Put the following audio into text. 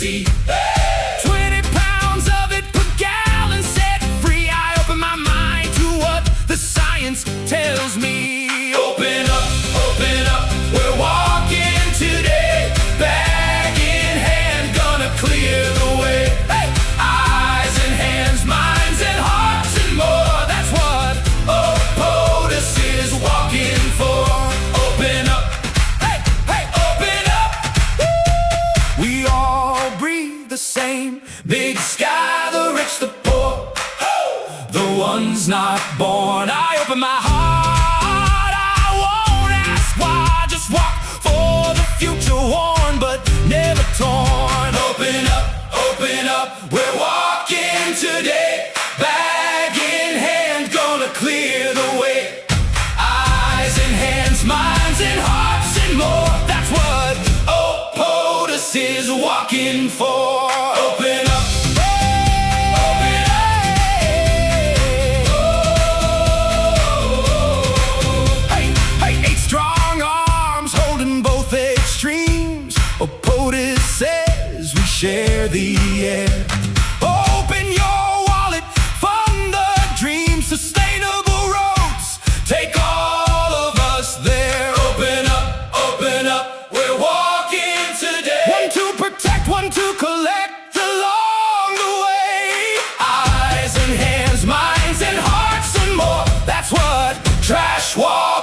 sea. 20 pounds of it per gallon set free. I open my mind to what the science tells me. Open up, we're walking today. Bag in hand, gonna clear the way. Hey! Eyes and hands, minds and hearts and more. That's what POTUS is walking for. Open up, hey, open up. Woo! We all breathe the same. Big sky, the rich, the poor, the ones not born. I open my heart, I won't ask why. Just walk for the future, worn but never torn. Open up, we're walking today. Bag in hand, gonna clear the way. Eyes and hands, minds and hearts and more. That's what POTUS is walking for. Open up. POTUS says we share the air. Open your wallet, fund the dream. Sustainable roads, take all of us there. Open up, we're walking today. One to protect, one to collect along the way. Eyes and hands, minds and hearts and more. That's what Trashwalker